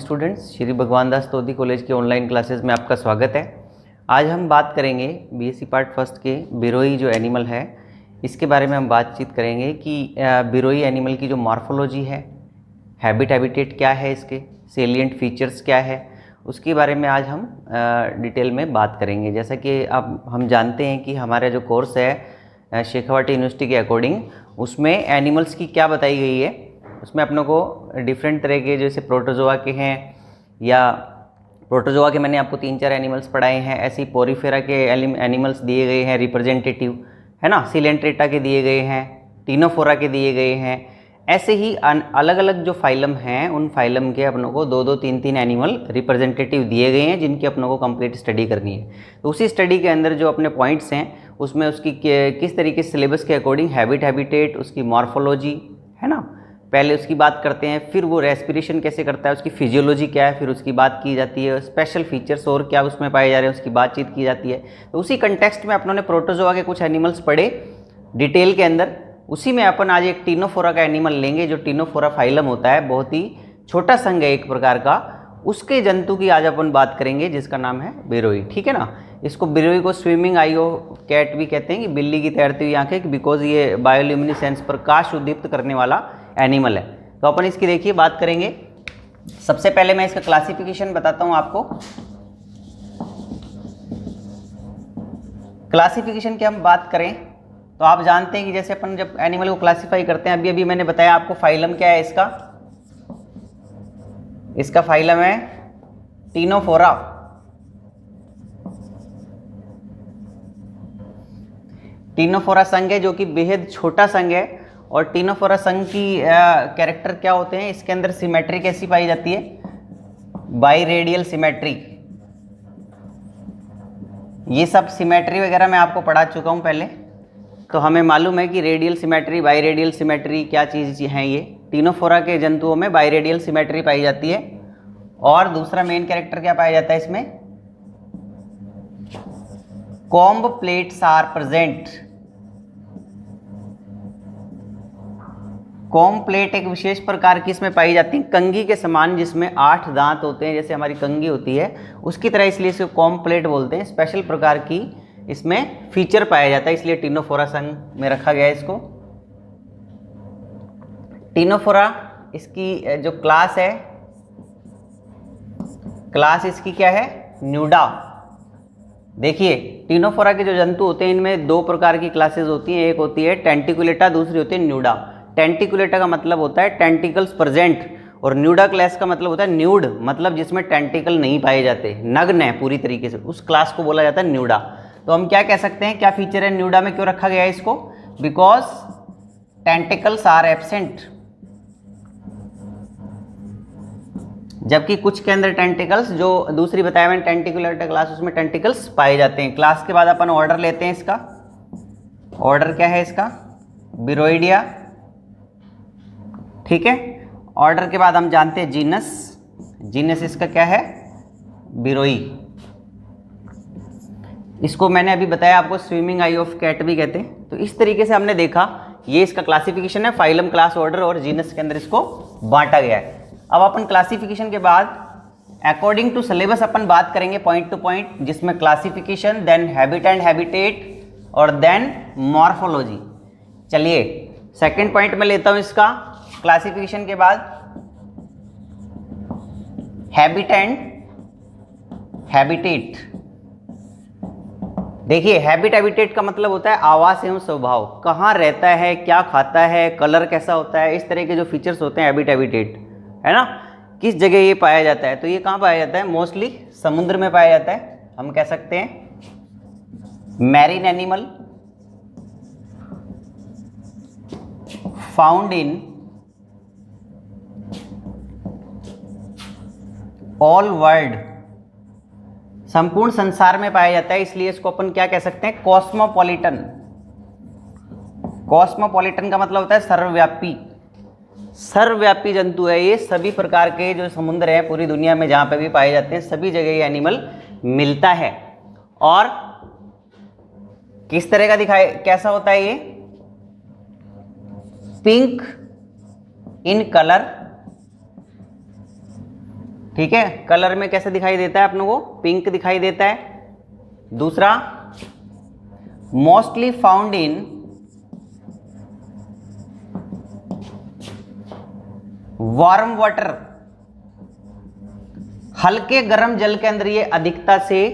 Students, Shri भगवान दास तोदी college के online classes में आपका स्वागत है। आज हम बात करेंगे बीएससी पार्ट फर्स्ट के बिरोई जो एनिमल है इसके बारे में हम बातचीत करेंगे कि बिरोई एनिमल की जो मॉर्फोलॉजी है, हैबिटेट क्या है, इसके सेलिएंट फीचर्स क्या है, उसके बारे में आज हम डिटेल में बात करेंगे। जैसा कि अब हम जानते हैं कि हमारा जो कोर्स है शेखावाटी यूनिवर्सिटी के अकॉर्डिंग उसमें एनिमल्स की क्या बताई गई है, उसमें अपनों को डिफरेंट तरह के जैसे प्रोटोजोआ के हैं या प्रोटोजोआ के मैंने आपको 3-4 एनिमल्स पढ़ाए हैं, ऐसी पोरीफेरा के एनिमल्स दिए गए हैं रिप्रेजेंटेटिव, है ना, सिलेंट्रेटा के दिए गए हैं, टीनोफोरा के दिए गए हैं। ऐसे ही अलग अलग जो फाइलम हैं उन फाइलम के अपनों को 2-2, 3-3 एनिमल रिप्रेजेंटेटिव दिए गए हैं जिनकी अपनों को कंप्लीट स्टडी करनी है। तो उसी स्टडी के अंदर जो अपने पॉइंट्स हैं उसमें उसकी किस तरीके से सिलेबस के अकॉर्डिंग हैबिटेट, उसकी मॉर्फोलॉजी, है ना, पहले उसकी बात करते हैं, फिर वो रेस्पिरेशन कैसे करता है, उसकी फिजियोलॉजी क्या है, फिर उसकी बात की जाती है, स्पेशल फीचर्स और क्या उसमें पाए जा रहे हैं उसकी बातचीत की जाती है। तो उसी कंटेक्स्ट में अपनों ने प्रोटोजोआ के कुछ एनिमल्स पढ़े डिटेल के अंदर। उसी में अपन आज एक टीनोफोरा का एनिमल लेंगे जो टीनोफोरा फाइलम होता है, बहुत ही छोटा संघ है एक प्रकार का, उसके जंतु की आज अपन बात करेंगे जिसका नाम है बिरोई। ठीक है ना। इसको बिरोई को स्विमिंग आई ऑफ कैट भी कहते हैं कि बिल्ली की तैरती हुई आंखें, बिकॉज ये बायोल्यूमिनेसेंस प्रकाश उद्दीप्त करने वाला एनिमल है। तो अपन इसकी देखिए बात करेंगे। सबसे पहले मैं इसका क्लासिफिकेशन बताता हूं आपको। क्लासिफिकेशन की हम बात करें तो आप जानते हैं कि जैसे अपन जब एनिमल को क्लासिफाई करते हैं, अभी मैंने बताया आपको फाइलम क्या है इसका फाइलम है टीनोफोरा। टीनोफोरा संघ है जो कि बेहद छोटा संघ है। और टीनोफोरा संघ की कैरेक्टर क्या होते हैं, इसके अंदर सिमेट्री कैसी पाई जाती है, बाई रेडियल सिमेट्री। ये सब सिमेट्री वगैरह मैं आपको पढ़ा चुका हूँ पहले, तो हमें मालूम है कि radial symmetry, by radial symmetry क्या चीज़ है। ये टीनोफोरा के जंतुओं में बाई रेडियल सिमेट्री पाई जाती है। और दूसरा मेन कैरेक्टर क्या पाया जाता है इसमें, comb plates are present. Comb plate एक विशेष प्रकार की इसमें पाई जाती है, कंघी के समान, जिसमें 8 दांत होते हैं, जैसे हमारी कंघी होती है उसकी तरह, इसलिए इसको कॉम्ब प्लेट बोलते हैं। स्पेशल प्रकार की इसमें फीचर पाया जाता है, इसलिए टीनोफोरा संघ में रखा गया है इसको। टीनोफोरा इसकी जो क्लास है, क्लास इसकी क्या है, न्यूडा। देखिए टीनोफोरा के जो जंतु होते हैं इनमें 2 प्रकार की क्लासेस होती हैं, एक होती है टेंटिकुलेटा, दूसरी होती है न्यूडा। टेंटिकुलेटा का मतलब होता है टेंटिकल्स प्रेजेंट, और न्यूडा क्लास का मतलब होता है न्यूड, मतलब जिसमें टेंटिकल नहीं पाए जाते, नग्न है पूरी तरीके से, उस क्लास को बोला जाता है न्यूडा। तो हम क्या कह सकते हैं, क्या फीचर है न्यूडा में, क्यों रखा गया है इसको, बिकॉज टेंटिकल्स आर एब्सेंट। जबकि कुछ के अंदर टेंटिकल्स, जो दूसरी बताया मैंने टेंटिकुलेटा क्लास, उसमें टेंटिकल्स पाए जाते हैं। क्लास के बाद अपन ऑर्डर लेते हैं इसका। ऑर्डर क्या है इसका, बिरोइडिया। ठीक है। ऑर्डर के बाद हम जानते हैं जीनस। जीनस इसका क्या है, बिरोई। इसको मैंने अभी बताया आपको स्विमिंग आई ऑफ कैट भी कहते हैं। तो इस तरीके से हमने देखा, ये इसका क्लासिफिकेशन है, फाइलम, क्लास, ऑर्डर और जीनस के अंदर इसको बांटा गया है। अब अपन क्लासिफिकेशन के बाद अकॉर्डिंग टू सिलेबस अपन बात करेंगे पॉइंट टू पॉइंट, जिसमें classification, then habit and habitat और देन मॉर्फोलॉजी। चलिए सेकंड पॉइंट में लेता हूं इसका, क्लासिफिकेशन के बाद हैबिट एंड हैबिटेट। देखिए हैबिटेट का मतलब होता है आवास एवं स्वभाव, कहाँ रहता है, क्या खाता है, कलर कैसा होता है, इस तरह के जो फीचर्स होते हैं हैबिटेट, है ना, किस जगह ये पाया जाता है। तो ये कहाँ पाया जाता है, मोस्टली समुद्र में पाया जाता है। हम कह सकते हैं marine animal found in all world, संपूर्ण संसार में पाया जाता है, इसलिए इसको अपन क्या कह सकते हैं, कॉस्मोपॉलिटन। कॉस्मोपॉलिटन का मतलब होता है सर्वव्यापी। सर्वव्यापी जंतु है ये, सभी प्रकार के जो समुद्र हैं पूरी दुनिया में जहाँ पे भी पाए जाते हैं सभी जगह ये एनिमल मिलता है। और किस तरह का दिखाए, कैसा होता है ये, पिंक इन कलर, ठीक है, कलर में कैसे दिखाई देता है अपने को, पिंक दिखाई देता है। दूसरा, mostly found in warm water, हल्के गर्म जल के अंदर ये अधिकता से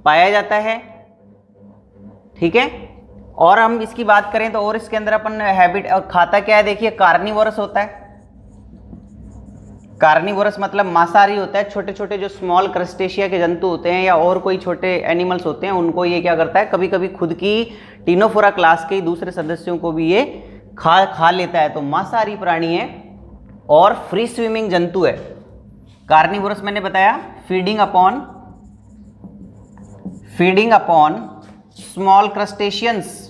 पाया जाता है। ठीक है, और हम इसकी बात करें तो और इसके अंदर अपन हैबिट खाता क्या है, देखिए कार्निवोरस होता है। कार्निवोरस मतलब मांसाहारी होता है। छोटे छोटे जो स्मॉल क्रस्टेशिया के जंतु होते हैं या और कोई छोटे एनिमल्स होते हैं, उनको ये क्या करता है, कभी कभी खुद की टिनोफोरा क्लास के दूसरे सदस्यों को भी ये खा लेता है। तो मांसाहारी प्राणी है और फ्री स्विमिंग जंतु है। कार्निवोरस मैंने बताया, feeding upon small crustaceans.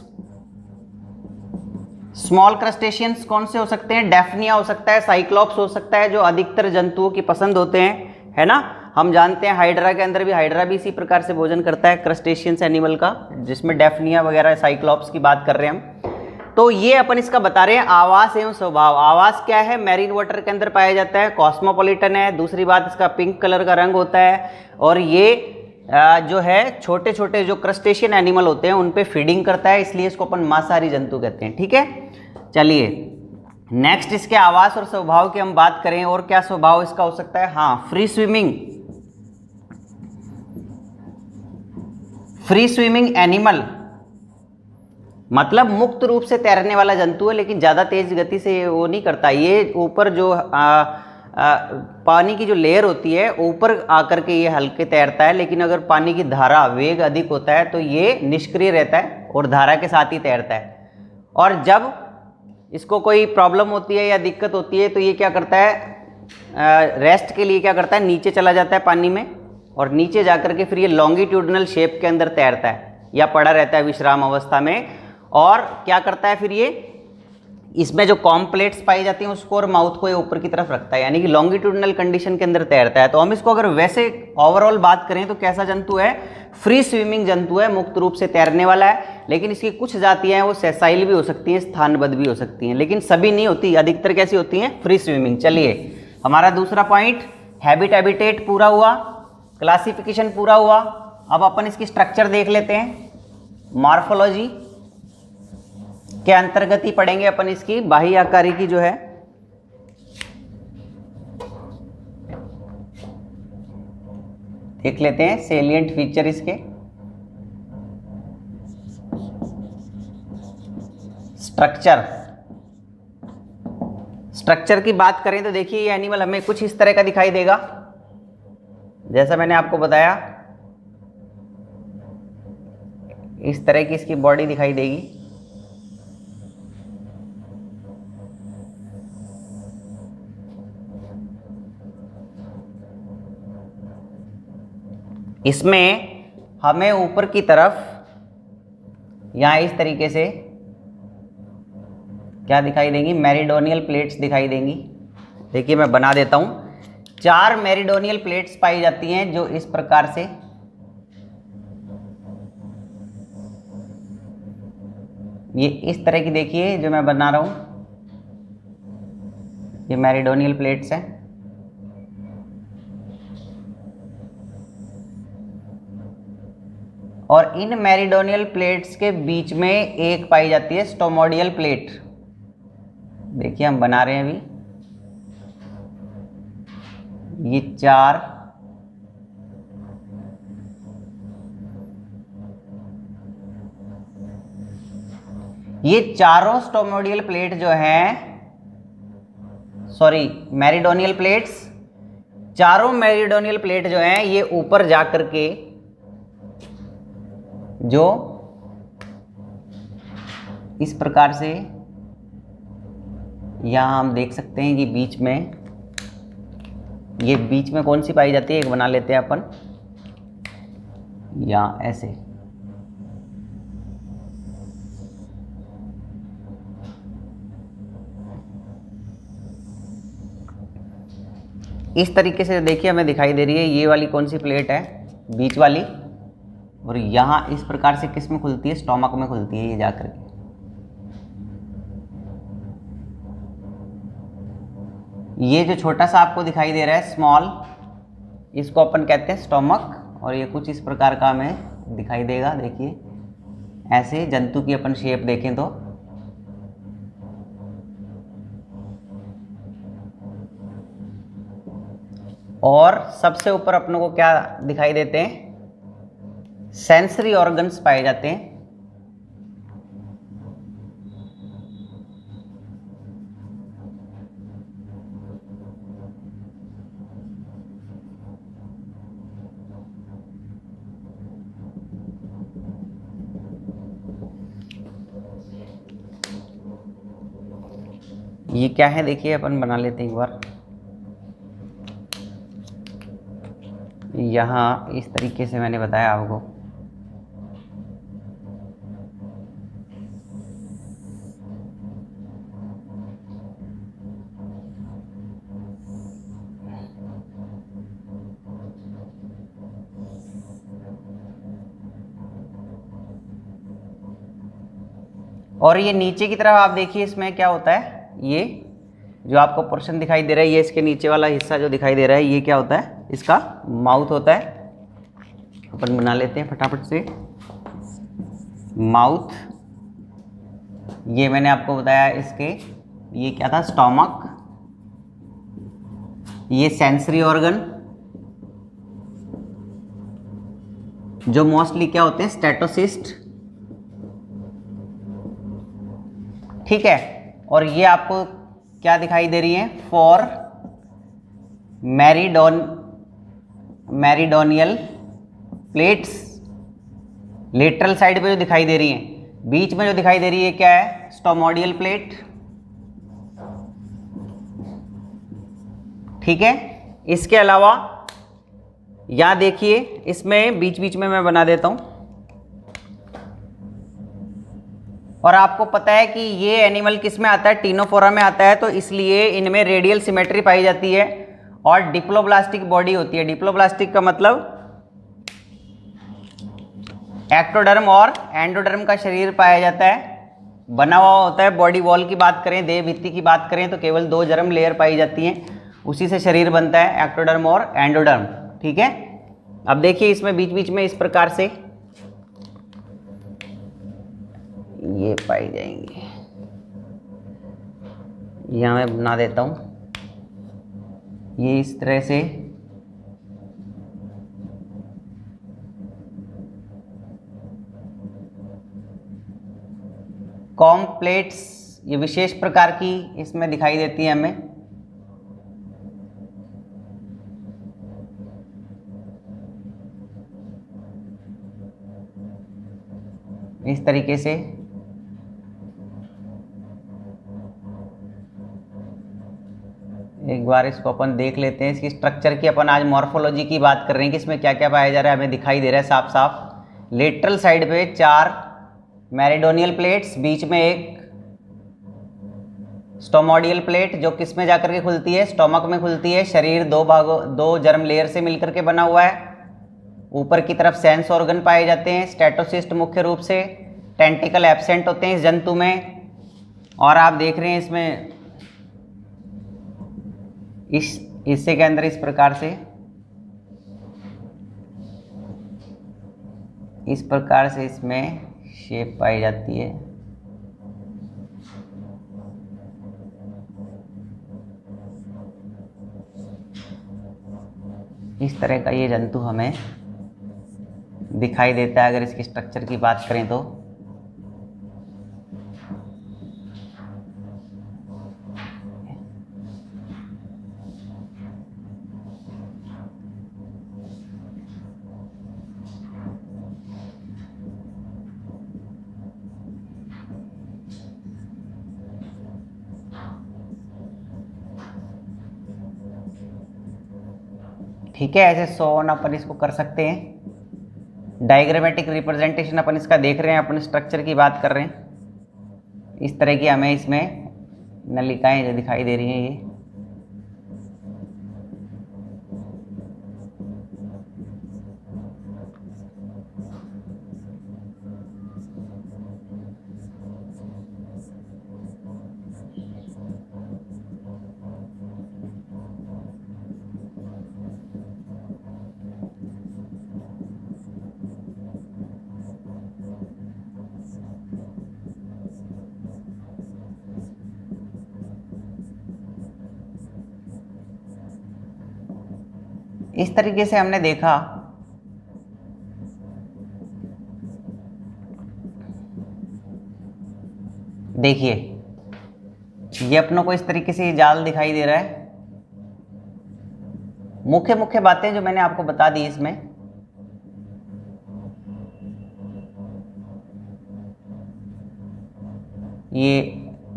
Small crustaceans कौन से हो सकते हैं, डेफनिया हो सकता है, साइक्लॉप्स हो सकता है, जो अधिकतर जंतुओं की पसंद होते हैं, है ना। हम जानते हैं हाइड्रा के अंदर भी, हाइड्रा भी इसी प्रकार से भोजन करता है क्रस्टेशियंस एनिमल का, जिसमें डेफनिया वगैरह साइक्लॉप्स की बात कर रहे हैं हम। तो ये अपन इसका बता रहे हैं आवास एवं स्वभाव। आवास क्या है, मैरीन वाटर के अंदर पाया जाता है, कॉस्मोपॉलिटन है। दूसरी बात, इसका पिंक कलर का रंग होता है, और ये जो है छोटे छोटे जो क्रस्टेशियन एनिमल होते हैं उन पे फीडिंग करता है, इसलिए इसको अपन मांसाहारी जंतु कहते हैं। ठीक है, चलिए नेक्स्ट इसके आवास और स्वभाव की हम बात करें, और क्या स्वभाव इसका हो सकता है। हाँ, फ्री स्विमिंग एनिमल मतलब मुक्त रूप से तैरने वाला जंतु है, लेकिन ज़्यादा तेज गति से वो नहीं करता। ये ऊपर जो पानी की जो लेयर होती है ऊपर आकर के ये हल्के तैरता है, लेकिन अगर पानी की धारा वेग अधिक होता है तो ये निष्क्रिय रहता है और धारा के साथ ही तैरता है। और जब इसको कोई प्रॉब्लम होती है या दिक्कत होती है तो ये क्या करता है, रेस्ट के लिए क्या करता है, नीचे चला जाता है पानी में, और नीचे जाकर के फिर ये लॉन्गिट्यूडनल शेप के अंदर तैरता है या पड़ा रहता है विश्राम अवस्था में। और क्या करता है फिर ये, इसमें जो कॉम्प्लेट्स पाई जाती हैं उसको और माउथ को ये ऊपर की तरफ रखता है, यानी कि लॉन्गिट्यूडनल कंडीशन के अंदर तैरता है। तो हम इसको अगर वैसे ओवरऑल बात करें तो कैसा जंतु है, फ्री स्विमिंग जंतु है, मुक्त रूप से तैरने वाला है। लेकिन इसकी कुछ जातियां हैं वो सेसाइल भी हो सकती हैं, स्थानबद्ध भी हो सकती हैं, लेकिन सभी नहीं होती, अधिकतर कैसी होती हैं, फ्री स्विमिंग। चलिए हमारा दूसरा पॉइंट हैबिटेट पूरा हुआ, क्लासिफिकेशन पूरा हुआ। अब अपन इसकी स्ट्रक्चर देख लेते हैं। मॉर्फोलॉजी के अंतर्गत ही पढ़ेंगे अपन इसकी बाह्य आकारी की जो है। देख लेते हैं सेलिएंट फीचर इसके। स्ट्रक्चर की बात करें तो देखिए ये एनिमल हमें कुछ इस तरह का दिखाई देगा, जैसा मैंने आपको बताया इस तरह की इसकी बॉडी दिखाई देगी। इसमें हमें ऊपर की तरफ यहाँ इस तरीके से क्या दिखाई देंगी, मेरिडोनियल प्लेट्स दिखाई देंगी। देखिए मैं बना देता हूँ, 4 मेरिडोनियल प्लेट्स पाई जाती हैं जो इस प्रकार से ये इस तरह की, देखिए जो मैं बना रहा हूँ ये मेरिडोनियल प्लेट्स हैं। और इन मेरिडोनियल प्लेट्स के बीच में एक पाई जाती है स्टोमोडियल प्लेट। देखिए हम बना रहे हैं अभी, ये 4 ये चारों स्टोमोडियल प्लेट जो हैं, सॉरी मेरिडोनियल प्लेट्स, चारों मेरिडोनियल प्लेट जो हैं ये ऊपर जाकर के जो इस प्रकार से यहाँ हम देख सकते हैं कि बीच में, ये बीच में कौन सी पाई जाती है, एक बना लेते हैं अपन यहाँ ऐसे। इस तरीके से देखिए हमें दिखाई दे रही है, ये वाली कौन सी प्लेट है, बीच वाली, और यहाँ इस प्रकार से किस में खुलती है, स्टोमक में खुलती है ये जाकर के। ये जो छोटा सा आपको दिखाई दे रहा है स्मॉल, इसको अपन कहते हैं स्टोमक, और ये कुछ इस प्रकार का हमें दिखाई देगा। देखिए ऐसे जंतु की अपन शेप देखें तो और सबसे ऊपर अपनों को क्या दिखाई देते हैं, सेंसरी ऑर्गन्स पाए जाते हैं। ये क्या है देखिए, अपन बना लेते हैं एक बार। यहाँ इस तरीके से मैंने बताया आपको। और ये नीचे की तरफ आप देखिए, इसमें क्या होता है, ये जो आपको पोर्शन दिखाई दे रहा है, ये इसके नीचे वाला हिस्सा जो दिखाई दे रहा है, ये क्या होता है, इसका माउथ होता है। अपन बना लेते हैं फटाफट से माउथ। ये मैंने आपको बताया इसके, ये क्या था, स्टोमक। ये सेंसरी ऑर्गन जो मोस्टली क्या होते हैं, स्टेटोसिस्ट। ठीक है, और ये आपको क्या दिखाई दे रही है, फॉर मैरिडोनियल प्लेट्स। लेटरल साइड पे जो दिखाई दे रही है, बीच में जो दिखाई दे रही है क्या है, स्टोमोडियल प्लेट। ठीक है, इसके अलावा यहां देखिए, इसमें बीच बीच में मैं बना देता हूं। और आपको पता है कि ये एनिमल किस में आता है, टीनोफोरा में आता है, तो इसलिए इनमें रेडियल सिमेट्री पाई जाती है और डिप्लोब्लास्टिक बॉडी होती है। डिप्लोब्लास्टिक का मतलब एक्टोडर्म और एंडोडर्म का शरीर पाया जाता है, बना हुआ होता है। बॉडी वॉल की बात करें, देह भित्ति की बात करें, तो केवल 2 जर्म लेयर पाई जाती हैं, उसी से शरीर बनता है, एक्टोडर्म और एंडोडर्म। ठीक है, अब देखिए इसमें बीच बीच में इस प्रकार से ये पाई जाएंगे। यहाँ मैं बना देता हूँ, ये इस तरह से कॉम्प्लेट्स, ये विशेष प्रकार की इसमें दिखाई देती है हमें। इस तरीके से एक बार इसको अपन देख लेते हैं। इसकी स्ट्रक्चर की अपन आज मॉर्फोलॉजी की बात कर रहे हैं कि इसमें क्या क्या पाया जा रहा है, हमें दिखाई दे रहा है साफ साफ। लेटरल साइड पे 4 मैरिडोनियल प्लेट्स, बीच में एक स्टोमोडियल प्लेट जो किस में जाकर के खुलती है, स्टोमक में खुलती है। शरीर 2 भागों, 2 जर्म लेयर से मिलकर के बना हुआ है। ऊपर की तरफ सेंस ऑर्गन पाए जाते हैं, स्टेटोसिस्ट मुख्य रूप से। टेंटिकल एब्सेंट होते हैं इस जंतु में। और आप देख रहे हैं इसमें इस हिस्से के अंदर इस प्रकार से इसमें शेप पाई जाती है। इस तरह का ये जंतु हमें दिखाई देता है अगर इसकी स्ट्रक्चर की बात करें तो। ठीक है, ऐसे सोन अपन इसको कर सकते हैं। डायग्रामेटिक रिप्रेजेंटेशन अपन इसका देख रहे हैं, अपन स्ट्रक्चर की बात कर रहे हैं। इस तरह की हमें इसमें नलिकाएं जो दिखाई दे रही हैं, ये इस तरीके से हमने देखा देखिए ये अपनों को इस तरीके से ये जाल दिखाई दे रहा है। मुख्य मुख्य बातें जो मैंने आपको बता दी इसमें, ये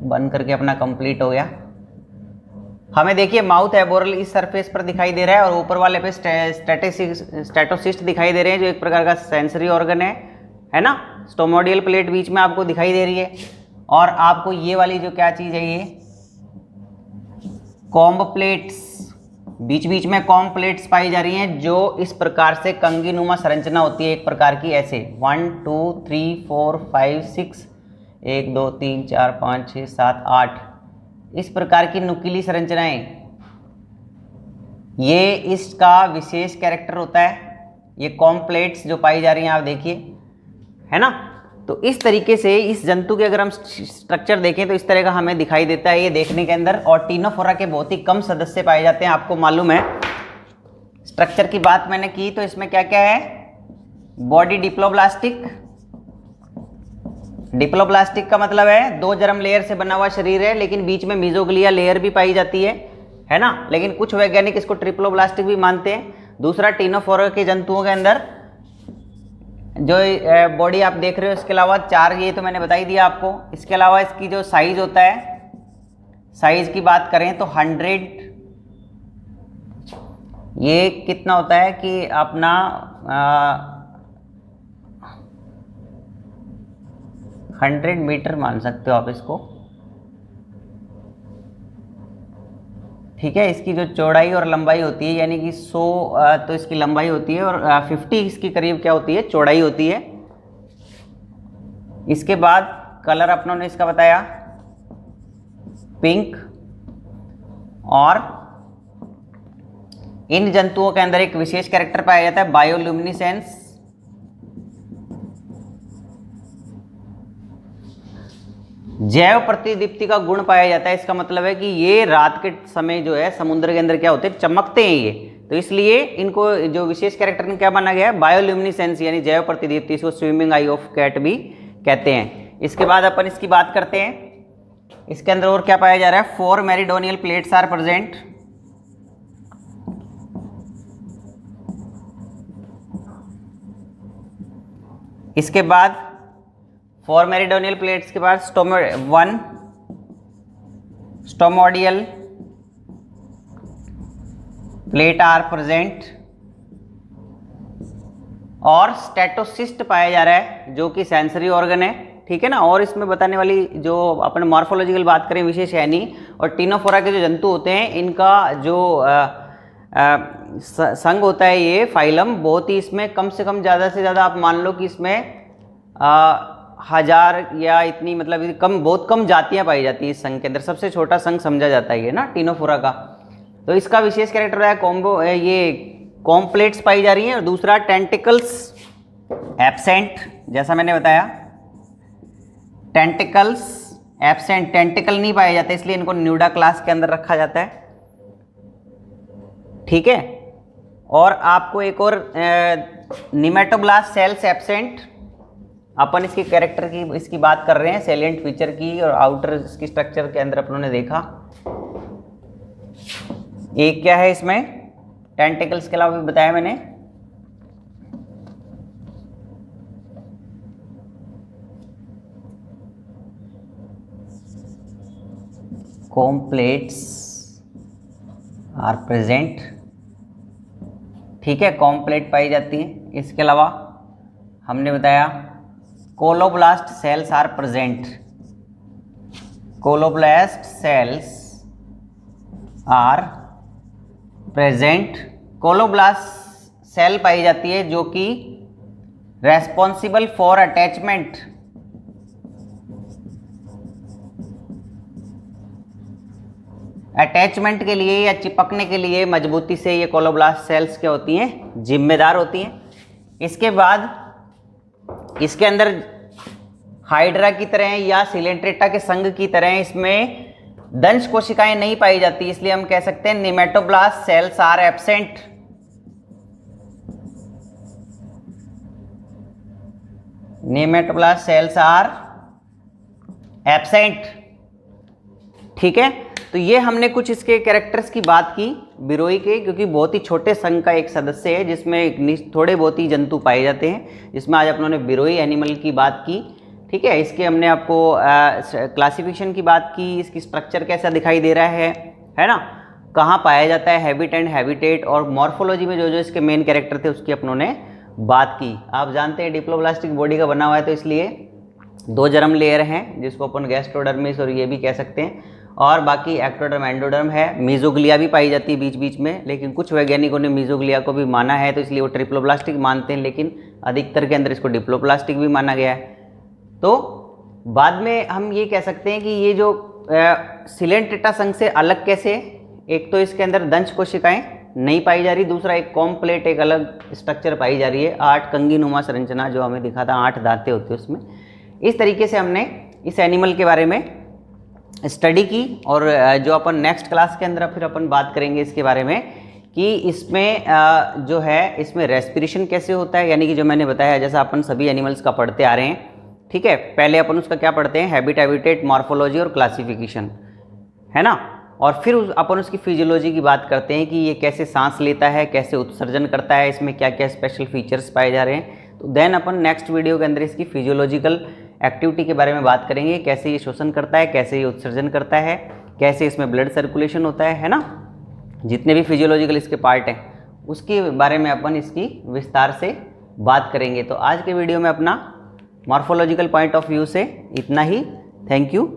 बन करके अपना कंप्लीट हो गया। हमें देखिए माउथ एबोरल इस सरफेस पर दिखाई दे रहा है और ऊपर वाले पे स्टेटोसिस्ट दिखाई दे रहे हैं जो एक प्रकार का सेंसरी ऑर्गन है ना। स्टोमोडियल प्लेट बीच में आपको दिखाई दे रही है और आपको ये वाली जो क्या चीज़ है, ये कॉम्ब प्लेट्स, बीच बीच में कॉम्ब प्लेट्स पाई जा रही हैं जो इस प्रकार से कंगीनुमा संरचना होती है एक प्रकार की, ऐसे 1 2 3 4 5 6 1 2 3 4 5 6 7 8 इस प्रकार की नुकीली संरचनाएं, ये इसका विशेष कैरेक्टर होता है। ये कॉम्ब प्लेट्स जो पाई जा रही हैं आप देखिए, है ना। तो इस तरीके से इस जंतु के अगर हम स्ट्रक्चर देखें तो इस तरह का हमें दिखाई देता है ये देखने के अंदर। और टीनोफोरा के बहुत ही कम सदस्य पाए जाते हैं, आपको मालूम है। स्ट्रक्चर की बात मैंने की तो इसमें क्या क्या है, बॉडी डिप्लोब्लास्टिक। डिप्लोब्लास्टिक का मतलब है 2 जर्म लेयर से बना हुआ शरीर है, लेकिन बीच में मीजोग्लिया लेयर भी पाई जाती है ना। लेकिन कुछ वैज्ञानिक इसको ट्रिप्लोब्लास्टिक भी मानते हैं। दूसरा, टीनोफोरा के जंतुओं के अंदर जो बॉडी आप देख रहे हो, इसके अलावा 4 ये तो मैंने बता ही दिया आपको। इसके अलावा इसकी जो साइज होता है, साइज की बात करें तो 100, ये कितना होता है कि अपना 100 मीटर मान सकते हो आप इसको, ठीक है। इसकी जो चौड़ाई और लंबाई होती है, यानी कि 100 तो इसकी लंबाई होती है और 50 इसकी करीब क्या होती है, चौड़ाई होती है। इसके बाद कलर अपनों ने इसका बताया पिंक। और इन जंतुओं के अंदर एक विशेष कैरेक्टर पाया जाता है बायोल्यूमिनेसेंस। जैव प्रतिदीप्ति का गुण पाया जाता है। इसका मतलब है कि ये रात के समय जो है समुद्र के अंदर क्या होते हैं, चमकते हैं ये। तो इसलिए इनको जो विशेष कैरेक्टर में क्या माना गया है, बायोल्यूमिनेसेंस यानी जैव प्रतिदीप्ति। इसको स्विमिंग आई ऑफ कैट भी कहते हैं। इसके बाद अपन इसकी बात करते हैं, इसके अंदर और क्या पाया जा रहा है, 4 मेरिडोनियल प्लेट्स आर प्रेजेंट। इसके बाद 4 मेरिडोनियल प्लेट्स के बाद स्टोमोडियल प्लेट आर प्रेजेंट और स्टेटोसिस्ट पाया जा रहा है जो कि सेंसरी ऑर्गन है, ठीक है ना। और इसमें बताने वाली जो अपन मॉर्फोलॉजिकल बात करें विशेष है नहीं। और टीनोफोरा के जो जंतु होते हैं इनका जो संघ होता है, ये फाइलम, बहुत ही इसमें कम से कम ज़्यादा से ज़्यादा आप मान लो कि इसमें 1000 या इतनी मतलब बहुत कम जातियां पाई जाती है इस संघ के अंदर। सबसे छोटा संघ समझा जाता है ये ना टीनोफोरा का। तो इसका विशेष कैरेक्टर है कॉम्बो, ये कॉम्प्लेट्स पाई जा रही हैं। और दूसरा, टेंटिकल्स एब्सेंट, जैसा मैंने बताया टेंटिकल्स एब्सेंट, टेंटिकल नहीं पाए जाते इसलिए इनको न्यूडा क्लास के अंदर रखा जाता है, ठीक है। और आपको एक और निमेटोब्लास्ट सेल्स एब्सेंट। अपन इसकी कैरेक्टर की इसकी बात कर रहे हैं, सैलिएंट फीचर की और आउटर इसकी स्ट्रक्चर के अंदर अपनों ने देखा। एक क्या है इसमें, टेंटिकल्स के अलावा भी बताया मैंने, कॉम्प्लेट्स आर प्रेजेंट, ठीक है, कॉम्प्लेट पाई जाती है। इसके अलावा हमने बताया colloblast cells are present, colloblast cells are present. Colloblast cell पाई जाती है जो कि रेस्पॉन्सिबल फॉर अटैचमेंट, अटैचमेंट के लिए या चिपकने के लिए मजबूती से ये कोलोब्लास्ट सेल्स क्या होती हैं, जिम्मेदार होती हैं। इसके बाद इसके अंदर हाइड्रा की तरह या सिलेंट्रेटा के संघ की तरह इसमें दंश कोशिकाएं नहीं पाई जाती, इसलिए हम कह सकते हैं nematoblast cells are absent. Nematoblast cells are absent. ठीक है, तो ये हमने कुछ इसके कैरेक्टर्स की बात की बिरोई के, क्योंकि बहुत ही छोटे संघ का एक सदस्य है जिसमें थोड़े बहुत ही जंतु पाए जाते हैं, जिसमें आज अपनों ने बिरोई एनिमल की बात की। ठीक है, इसके हमने आपको क्लासिफिकेशन की बात की, इसकी स्ट्रक्चर कैसा दिखाई दे रहा है ना, कहाँ पाया जाता है, हैबिट एंड हैबिटेट, और मॉर्फोलॉजी में जो जो इसके मेन कैरेक्टर थे उसकी अपनों ने बात की। आप जानते हैं डिप्लोब्लास्टिक बॉडी का बना हुआ है, तो इसलिए 2 जर्म लेयर हैं जिसको अपन गैस्ट्रोडर्मिस और ये भी कह सकते हैं, और बाकी एक्टोडर्म एंडोडर्म है। मीजोग्लिया भी पाई जाती है बीच बीच में, लेकिन कुछ वैज्ञानिकों ने मीजोग्लिया को भी माना है, तो इसलिए वो ट्रिप्लोब्लास्टिक मानते हैं, लेकिन अधिकतर के अंदर इसको डिप्लोब्लास्टिक भी माना गया है। तो बाद में हम ये कह सकते हैं कि ये जो सिलेंट्रेटा संघ से अलग कैसे, एक तो इसके अंदर दंश कोशिकाएं नहीं पाई जा रही, दूसरा एक कॉम्प्लेट एक अलग स्ट्रक्चर पाई जा रही है, 8 कंगीनुमा संरचना जो हमें दिखा था, 8 दांतें होती है उसमें। इस तरीके से हमने इस एनिमल के बारे में स्टडी की, और जो अपन नेक्स्ट क्लास के अंदर फिर अपन बात करेंगे इसके बारे में कि इसमें जो है इसमें रेस्पिरेशन कैसे होता है, यानी कि जो मैंने बताया जैसा अपन सभी एनिमल्स का पढ़ते आ रहे हैं। ठीक है, पहले अपन उसका क्या पढ़ते हैं, हैबिट, हैबिटेट, मॉर्फोलॉजी और क्लासिफिकेशन, है ना, और फिर अपन उसकी फिजियोलॉजी की बात करते हैं कि ये कैसे सांस लेता है, कैसे उत्सर्जन करता है, इसमें क्या क्या स्पेशल फीचर्स पाए जा रहे हैं। तो देन अपन नेक्स्ट वीडियो के अंदर इसकी फिजियोलॉजिकल एक्टिविटी के बारे में बात करेंगे, कैसे ये शोषण करता है, कैसे ये उत्सर्जन करता है, कैसे इसमें ब्लड सर्कुलेशन होता है ना, जितने भी फिजियोलॉजिकल इसके पार्ट हैं उसके बारे में अपन इसकी विस्तार से बात करेंगे। तो आज के वीडियो में अपना मॉर्फोलॉजिकल पॉइंट ऑफ व्यू से इतना ही। Thank you.